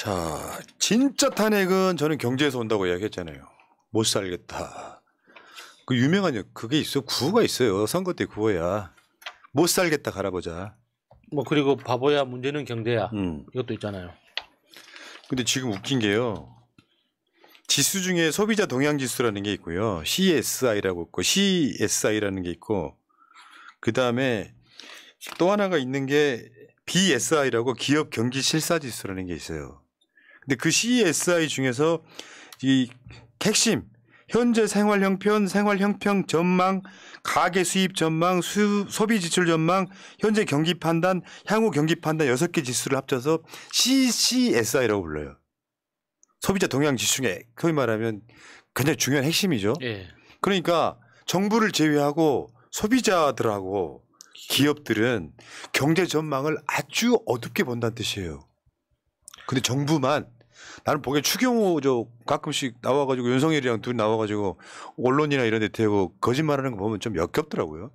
자, 진짜 탄핵은 저는 경제에서 온다고 이야기했잖아요. 못 살겠다. 그 유명한 그게 있어. 구호가 있어요. 선거 때 구호야. 못 살겠다 갈아보자. 뭐 그리고 바보야 문제는 경제야. 이것도 있잖아요. 근데 지금 웃긴 게요. 지수 중에 소비자 동향 지수라는 게 있고요. CSI라고 있고 CSI라는 게 있고 그다음에 또 하나가 있는 게 BSI라고 기업 경기 실사 지수라는 게 있어요. 근데 그 CSI 중에서 이 핵심 현재 생활 형편, 생활 형평 전망, 가계 수입 전망, 소비 지출 전망, 현재 경기 판단, 향후 경기 판단 6개 지수를 합쳐서 CCSI라고 불러요. 소비자 동향 지수 중에 소위 말하면 굉장히 중요한 핵심이죠. 예. 그러니까 정부를 제외하고 소비자들하고 기업들은 경제 전망을 아주 어둡게 본다는 뜻이에요. 근데 정부만 나는 보기엔 추경호 저 가끔씩 나와가지고 윤석열이랑 둘이 나와가지고 언론이나 이런 데 대고 거짓말하는 거 보면 좀 역겹더라고요.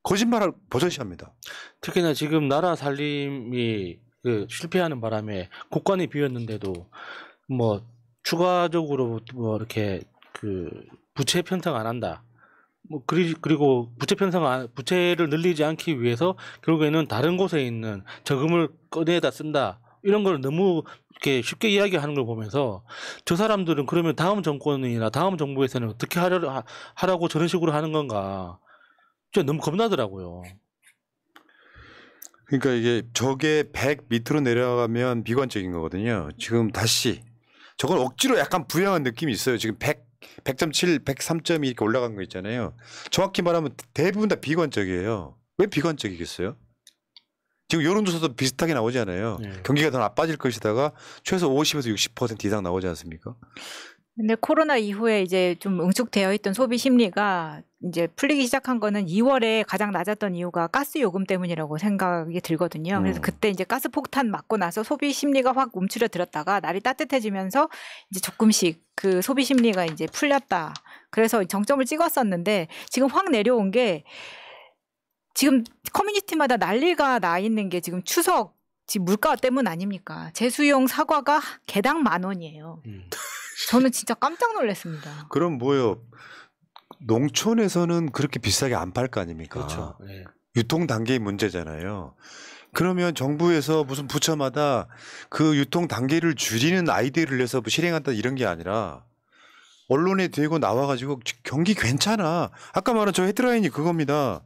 거짓말할 버젓이 합니다. 특히나 지금 나라 살림이 그 실패하는 바람에 국간이 비었는데도 뭐 추가적으로 뭐 이렇게 그 부채 편성 안 한다. 뭐 그리고 부채를 늘리지 않기 위해서 결국에는 다른 곳에 있는 저금을 꺼내다 쓴다. 이런 걸 너무 이렇게 쉽게 이야기하는 걸 보면서 저 사람들은 그러면 다음 정권이나 다음 정부에서는 어떻게 하라고 저런 식으로 하는 건가. 진짜 너무 겁나더라고요. 그러니까 이게 저게 100 밑으로 내려가면 비관적인 거거든요. 지금 다시 저건 억지로 약간 부양한 느낌이 있어요. 지금 100.7, 103점이 이렇게 올라간 거 있잖아요. 정확히 말하면 대부분 다 비관적이에요. 왜 비관적이겠어요? 지금 여론조사도 비슷하게 나오잖아요. 네. 경기가 더 나빠질 것이다가 최소 50에서 60% 이상 나오지 않습니까? 근데 코로나 이후에 이제 좀 응축되어 있던 소비 심리가 이제 풀리기 시작한 거는 2월에 가장 낮았던 이유가 가스 요금 때문이라고 생각이 들거든요. 그래서 그때 이제 가스 폭탄 맞고 나서 소비 심리가 확 움츠러들었다가 날이 따뜻해지면서 이제 조금씩 그 소비 심리가 이제 풀렸다. 그래서 정점을 찍었었는데 지금 확 내려온 게 지금 커뮤니티마다 난리가 나 있는 게 지금 추석 지금 물가 때문 아닙니까? 제수용 사과가 개당 10,000원이에요. 저는 진짜 깜짝 놀랐습니다. 그럼 뭐요? 농촌에서는 그렇게 비싸게 안 팔 거 아닙니까? 그렇죠. 네. 유통 단계의 문제잖아요. 그러면 정부에서 무슨 부처마다 그 유통 단계를 줄이는 아이디어를 내서 실행한다 이런 게 아니라 언론에 대고 나와가지고 경기 괜찮아. 아까 말한 저 헤드라인이 그겁니다.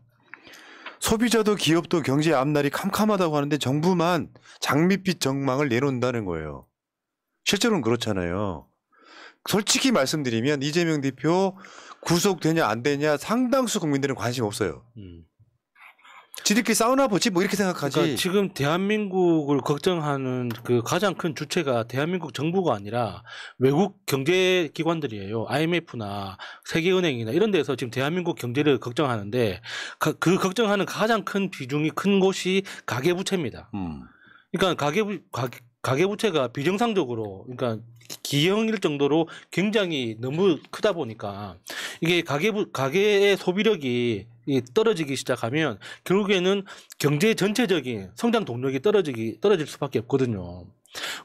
소비자도 기업도 경제 앞날이 캄캄하다고 하는데 정부만 장밋빛 전망을 내놓는다는 거예요. 실제로는 그렇잖아요. 솔직히 말씀드리면 이재명 대표 구속되냐 안 되냐 상당수 국민들은 관심 없어요. 지들끼리 싸우나 보지 뭐 이렇게 생각하지. 그러니까 지금 대한민국을 걱정하는 그 가장 큰 주체가 대한민국 정부가 아니라 외국 경제기관들이에요. IMF나 세계은행이나 이런 데서 지금 대한민국 경제를 걱정하는데 그 걱정하는 가장 큰 비중이 큰 곳이 가계부채입니다. 그러니까 가계부채가 비정상적으로 그러니까 기형일 정도로 굉장히 너무 크다 보니까 이게 가계의 소비력이 떨어지기 시작하면 결국에는 경제 전체적인 성장 동력이 떨어질 수밖에 없거든요.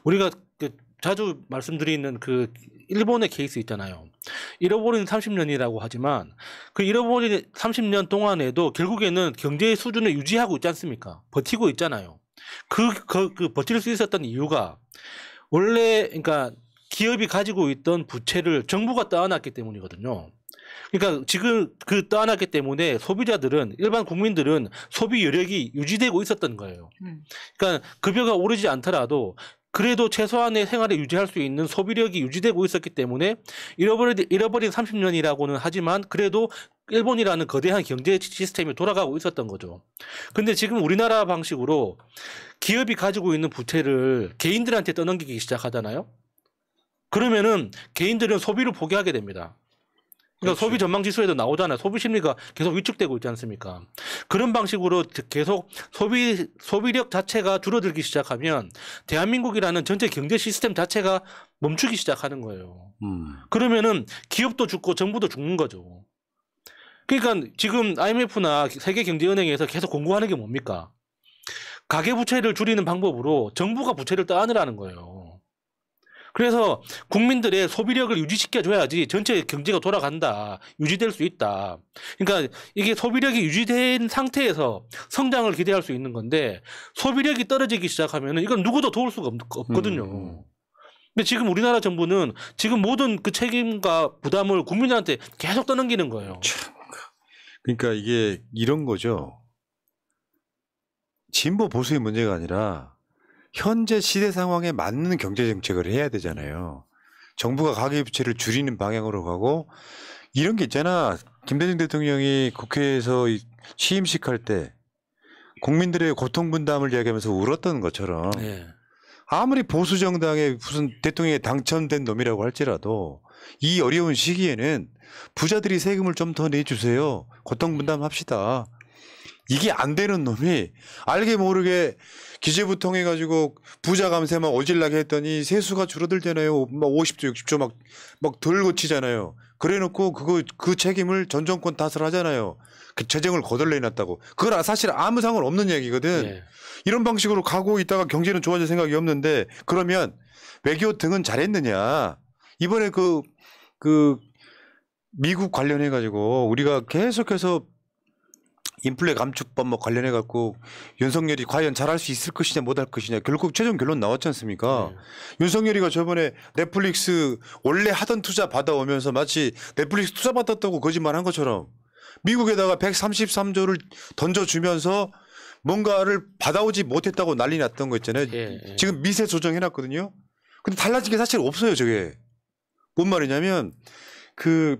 우리가 자주 말씀드리는 그 일본의 케이스 있잖아요. 잃어버린 30년이라고 하지만 그 잃어버린 30년 동안에도 결국에는 경제 수준을 유지하고 있지 않습니까? 버티고 있잖아요. 그 버틸 수 있었던 이유가 원래 그러니까 기업이 가지고 있던 부채를 정부가 떠안았기 때문이거든요. 그러니까 지금 그 떠안았기 때문에 소비자들은 일반 국민들은 소비 여력이 유지되고 있었던 거예요. 그러니까 급여가 오르지 않더라도 그래도 최소한의 생활을 유지할 수 있는 소비력이 유지되고 있었기 때문에 잃어버린 30년이라고는 하지만 그래도 일본이라는 거대한 경제 시스템이 돌아가고 있었던 거죠. 근데 지금 우리나라 방식으로 기업이 가지고 있는 부채를 개인들한테 떠넘기기 시작하잖아요. 그러면은 개인들은 소비를 포기하게 됩니다. 그러니까 그렇죠. 소비 전망 지수에도 나오잖아요. 소비 심리가 계속 위축되고 있지 않습니까? 그런 방식으로 계속 소비력 자체가 줄어들기 시작하면 대한민국이라는 전체 경제 시스템 자체가 멈추기 시작하는 거예요. 그러면은 기업도 죽고 정부도 죽는 거죠. 그러니까 지금 IMF나 세계경제은행에서 계속 공고하는 게 뭡니까? 가계부채를 줄이는 방법으로 정부가 부채를 떠안으라는 거예요. 그래서 국민들의 소비력을 유지시켜줘야지 전체 경제가 돌아간다. 유지될 수 있다. 그러니까 이게 소비력이 유지된 상태에서 성장을 기대할 수 있는 건데 소비력이 떨어지기 시작하면 이건 누구도 도울 수가 없거든요. 근데 지금 우리나라 정부는 지금 모든 그 책임과 부담을 국민들한테 계속 떠넘기는 거예요. 그러니까 이게 이런 거죠. 진보 보수의 문제가 아니라 현재 시대 상황에 맞는 경제 정책을 해야 되잖아요. 정부가 가계부채를 줄이는 방향으로 가고 이런 게 있잖아. 김대중 대통령이 국회에서 취임식 할 때 국민들의 고통 분담을 이야기하면서 울었던 것처럼 네. 아무리 보수 정당의 무슨 대통령에 당첨된 놈이라고 할지라도 이 어려운 시기에는 부자들이 세금을 좀 더 내주세요. 고통 분담합시다. 이게 안 되는 놈이 알게 모르게 기재부 통해 가지고 부자 감세 막 어질나게 했더니 세수가 줄어들잖아요. 막 50조 60조 막 덜 고치잖아요. 그래놓고 그 책임을 전 정권 탓을 하잖아요. 그 재정을 거덜내 놨다고. 그건 사실 아무 상관없는 얘기거든. 네. 이런 방식으로 가고 있다가 경제는 좋아질 생각이 없는데 그러면 외교 등은 잘했느냐. 이번에 그 미국 관련해 가지고 우리가 계속해서 인플레 감축법 뭐 관련해 갖고 윤석열이 과연 잘할 수 있을 것이냐 못할 것이냐 결국 최종 결론 나왔지 않습니까? 윤석열이가 저번에 넷플릭스 원래 하던 투자 받아오면서 마치 넷플릭스 투자 받았다고 거짓말한 것처럼 미국에다가 133조를 던져주면서 뭔가를 받아오지 못했다고 난리 났던 거 있잖아요. 지금 미세 조정해놨거든요. 근데 달라진 게 사실 없어요. 저게 뭔 말이냐면 그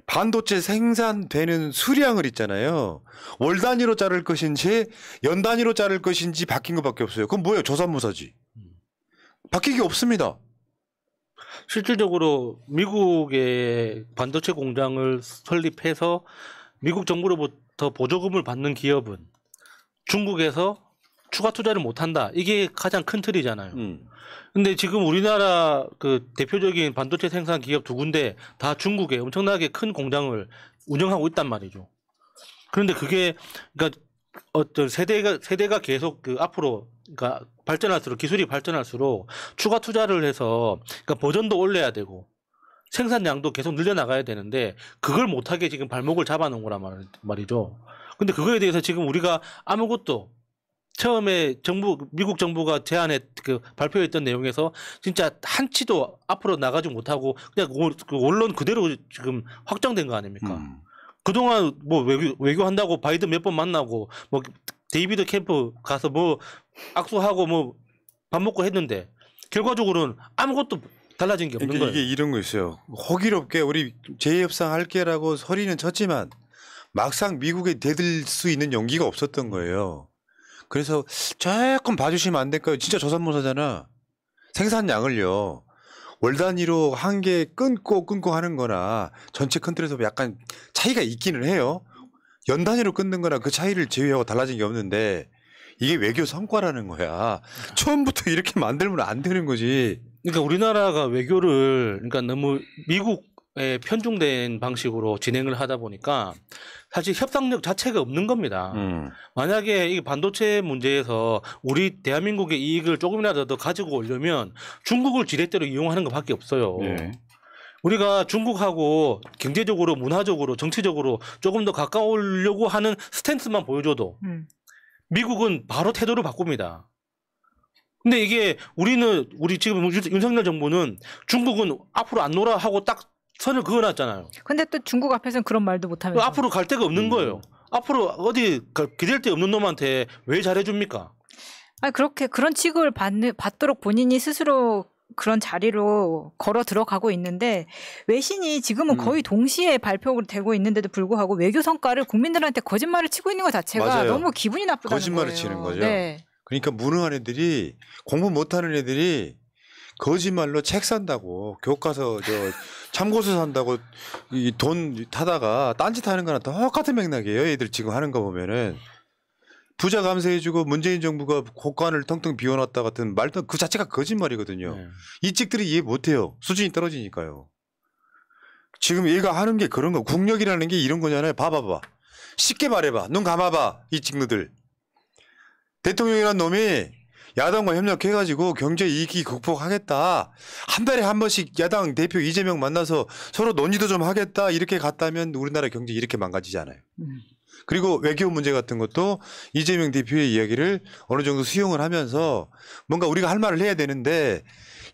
반도체 생산되는 수량을 있잖아요. 월 단위로 자를 것인지 연 단위로 자를 것인지 바뀐 것밖에 없어요. 그건 뭐예요? 조삼모사지. 바뀐 게 없습니다. 실질적으로 미국의 반도체 공장을 설립해서 미국 정부로부터 보조금을 받는 기업은 중국에서 추가 투자를 못한다. 이게 가장 큰 틀이잖아요. 근데 지금 우리나라 그 대표적인 반도체 생산 기업 두 군데 다 중국에 엄청나게 큰 공장을 운영하고 있단 말이죠. 그런데 그게 그러니까 어떤 세대가 계속 그 앞으로 그러니까 발전할수록 기술이 발전할수록 추가 투자를 해서 그러니까 버전도 올려야 되고 생산량도 계속 늘려나가야 되는데 그걸 못하게 지금 발목을 잡아놓은 거란 말이죠. 근데 그거에 대해서 지금 우리가 아무것도 처음에 미국 정부가 발표했던 내용에서 진짜 한치도 앞으로 나가지 못하고 그냥 원론 그대로 지금 확정된 거 아닙니까? 그동안 뭐 외교한다고 바이든 몇 번 만나고 뭐 데이비드 캠프 가서 뭐 악수하고 뭐 밥 먹고 했는데 결과적으로는 아무것도 달라진 게 없는 거예요. 이게 이런 거 있어요. 호기롭게 우리 재협상 할게라고 소리는 쳤지만 막상 미국에 대들 수 있는 용기가 없었던 거예요. 그래서 조금 봐주시면 안 될까요? 진짜 조삼모사잖아. 생산량을요. 월 단위로 한 개 끊고 하는 거나 전체 큰 틀에서 약간 차이가 있기는 해요. 연 단위로 끊는 거나 그 차이를 제외하고 달라진 게 없는데 이게 외교 성과라는 거야. 처음부터 이렇게 만들면 안 되는 거지. 그러니까 우리나라가 외교를 그러니까 너무 미국에 편중된 방식으로 진행을 하다 보니까 사실 협상력 자체가 없는 겁니다. 만약에 이 반도체 문제에서 우리 대한민국의 이익을 조금이라도 더 가지고 오려면 중국을 지렛대로 이용하는 것밖에 없어요. 네. 우리가 중국하고 경제적으로, 문화적으로, 정치적으로 조금 더 가까우려고 하는 스탠스만 보여줘도 미국은 바로 태도를 바꿉니다. 근데 이게 우리 지금 윤석열 정부는 중국은 앞으로 안 놀아 하고 딱 선을 그어놨잖아요. 근데 또 중국 앞에서는 그런 말도 못하면서 앞으로 갈 데가 없는 거예요. 앞으로 어디 기댈 데 없는 놈한테 왜 잘해줍니까? 아니 그렇게 그런 취급을 받도록 본인이 스스로 그런 자리로 걸어 들어가고 있는데 외신이 지금은 거의 동시에 발표되고 있는데도 불구하고 외교 성과를 국민들한테 거짓말을 치고 있는 것 자체가 맞아요. 너무 기분이 나쁘다는 거짓말을 거예요. 치는 거죠. 네. 그러니까 무능한 애들이 공부 못하는 애들이 거짓말로 책 산다고 교과서 참고서 산다고 이 돈 타다가 딴짓하는 거랑 똑같은 맥락이에요. 애들 지금 하는 거 보면은 부자 감세해주고 문재인 정부가 국간을 텅텅 비워놨다 같은 말도 그 자체가 거짓말이거든요. 네. 이 찍들이 이해 못해요. 수준이 떨어지니까요. 지금 얘가 하는 게 그런 거. 국력이라는 게 이런 거잖아요. 봐봐봐. 쉽게 말해봐. 눈 감아봐. 이 찍누들. 대통령이란 놈이 야당과 협력해가지고 경제 위기 극복하겠다. 한 달에 한 번씩 야당 대표 이재명 만나서 서로 논의도 좀 하겠다. 이렇게 갔다면 우리나라 경제 이렇게 망가지지 않아요. 그리고 외교 문제 같은 것도 이재명 대표의 이야기를 어느 정도 수용을 하면서 뭔가 우리가 할 말을 해야 되는데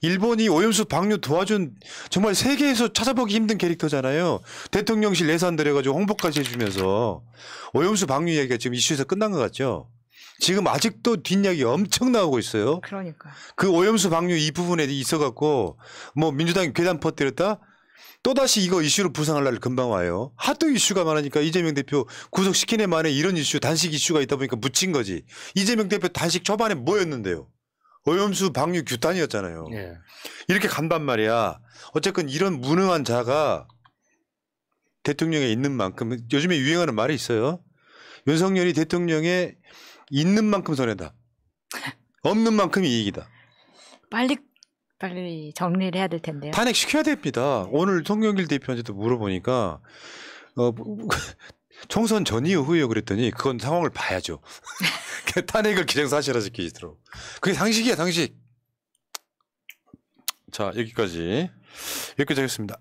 일본이 오염수 방류 도와준 정말 세계에서 찾아보기 힘든 캐릭터잖아요. 대통령실 예산 들여가지고 홍보까지 해주면서 오염수 방류 이야기가 지금 이슈에서 끝난 것 같죠. 지금 아직도 뒷이야기 엄청 나오고 있어요. 그러니까. 그 오염수 방류 이 부분에 있어갖고 뭐 민주당이 괴담 퍼뜨렸다? 또다시 이거 이슈로 부상할 날 금방 와요. 하도 이슈가 많으니까 이재명 대표 구속시킨 해 만에 이런 이슈 단식 이슈가 있다 보니까 묻힌 거지. 이재명 대표 단식 초반에 뭐였는데요? 오염수 방류 규탄이었잖아요. 예. 이렇게 간단 말이야. 어쨌든 이런 무능한 자가 대통령에 있는 만큼 요즘에 유행하는 말이 있어요. 윤석열이 대통령에 있는 만큼 손해다. 없는 만큼 이익이다. 빨리 정리를 해야 될 텐데요. 탄핵시켜야 됩니다. 오늘 송영길 대표한테도 물어보니까 총선 전 이후에요 그랬더니 그건 상황을 봐야죠. 탄핵을 기정사실화 시키시더라고. 그게 상식이야 상식. 자 여기까지 하겠습니다.